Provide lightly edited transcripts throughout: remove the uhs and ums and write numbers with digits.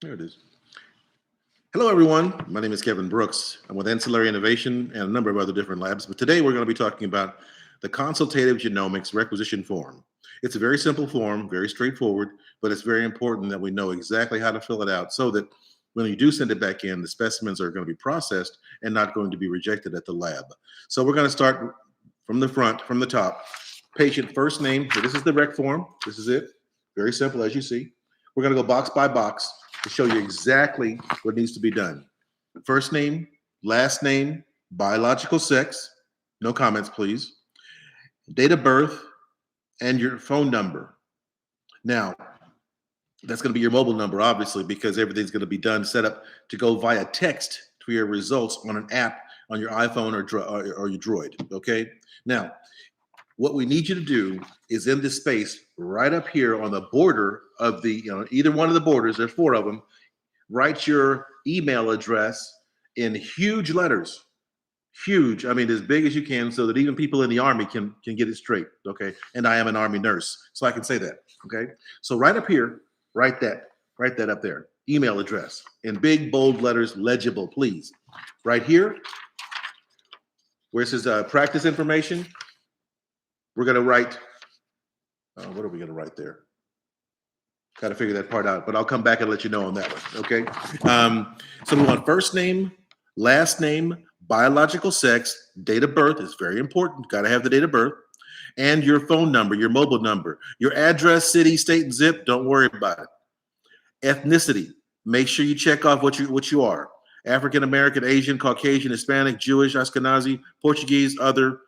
There it is. Hello, everyone. My name is Kevin Brooks. I'm with Ancillary Innovation and a number of other different labs. But today we're going to be talking about the Consultative Genomics Requisition Form. It's a very simple form, very straightforward, but it's very important that we know exactly how to fill it out so that when you do send it back in, the specimens are going to be processed and not going to be rejected at the lab. So we're going to start from the front, from the top. Patient first name. So this is the rec form. This is it. Very simple, as you see. We're going to go box by box to show you exactly what needs to be done. First name, last name, biological sex, no comments, please, date of birth, and your phone number. Now, that's going to be your mobile number, obviously, because everything's going to be done, set up to go via text to your results on an app on your iPhone or your Droid, okay? Now, what we need you to do is in this space right up here on the border of the, either one of the borders, there's 4 of them, write your email address in huge letters, huge, I mean, as big as you can so that even people in the Army can get it straight, okay? And I am an Army nurse, so I can say that, okay? So right up here, write that up there, email address in big, bold letters, legible, please. Right here, where it says practice information, we're going to write, what are we going to write there? Got to figure that part out, but I'll come back and let you know on that one, okay? So we want first name, last name, biological sex, date of birth is very important. Got to have the date of birth, and your phone number, your mobile number, your address, city, state, and zip. Don't worry about it. Ethnicity. Make sure you check off what you are. African American, Asian, Caucasian, Hispanic, Jewish, Ashkenazi, Portuguese, other.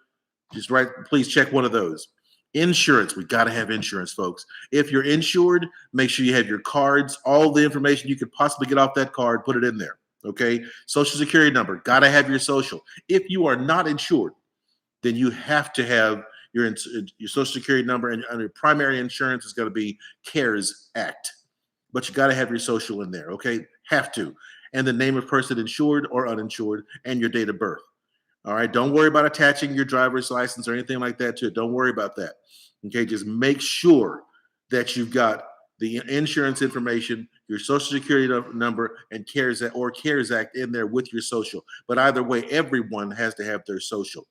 Just write. Please check one of those. Insurance, we got to have insurance, folks. If you're insured, make sure you have your cards, all the information you could possibly get off that card, put it in there, okay? Social security number, got to have your social. If you are not insured, then you have to have your social security number, and your primary insurance is going to be CARES Act. But you got to have your social in there, okay? Have to. And the name of person insured or uninsured, and your date of birth. All right, don't worry about attaching your driver's license or anything like that to it. Don't worry about that. Okay, just make sure that you've got the insurance information, your social security number, and CARES Act in there with your social. But either way, everyone has to have their social.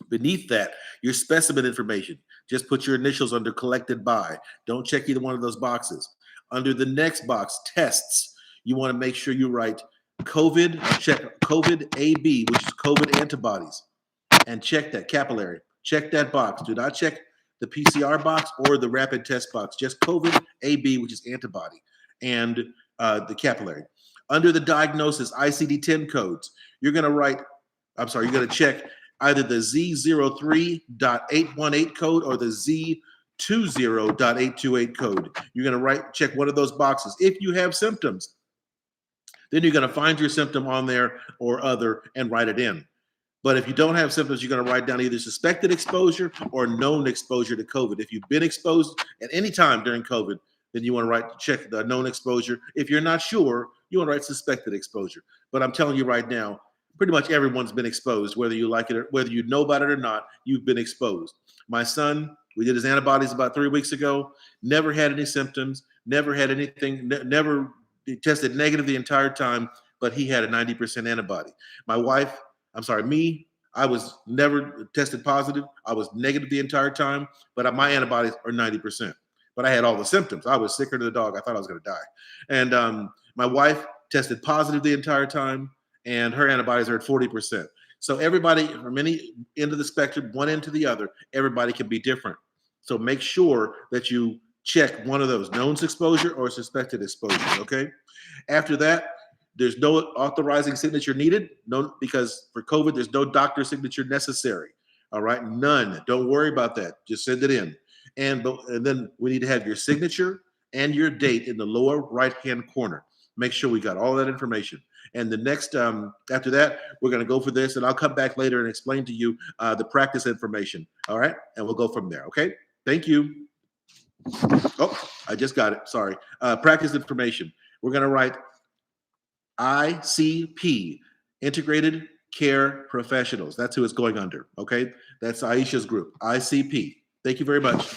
Beneath that, your specimen information. Just put your initials under collected by. Don't check either one of those boxes. Under the next box, tests, you want to make sure you write COVID, check COVID AB, which is COVID antibodies, and check that capillary. Check that box. Do not check the PCR box or the rapid test box. Just COVID AB, which is antibody, and the capillary. Under the diagnosis ICD-10 codes, you're going to check either the Z03.818 code or the Z20.828 code. You're going to check one of those boxes. If you have symptoms, then you're going to find your symptom on there or other and write it in. But if you don't have symptoms, you're going to write down either suspected exposure or known exposure to COVID. If you've been exposed at any time during COVID, then you want to check the known exposure. If you're not sure, you want to write suspected exposure. But I'm telling you right now, pretty much everyone's been exposed, whether you like it or whether you know about it or not, you've been exposed. My son, we did his antibodies about 3 weeks ago, never had any symptoms, never had anything, never tested negative the entire time, but he had a 90% antibody. My wife, me, I was never tested positive. I was negative the entire time, but my antibodies are 90%. But I had all the symptoms. I was sicker than a dog. I thought I was going to die. And my wife tested positive the entire time, and her antibodies are at 40%. So everybody from any end of the spectrum, one end to the other, everybody can be different. So make sure that you check one of those, known exposure or suspected exposure, okay? After that, there's no authorizing signature needed, because for COVID, there's no doctor signature necessary, all right? None. Don't worry about that. Just send it in. And then we need to have your signature and your date in the lower right-hand corner. Make sure we got all that information. And the next, after that, we're going to go for this, and I'll come back later and explain to you the practice information, all right? And we'll go from there, okay? Thank you. Oh, I just got it. Sorry. Practice information. We're going to write ICP, Integrated Care Professionals. That's who it's going under, okay? That's Aisha's group, ICP. Thank you very much.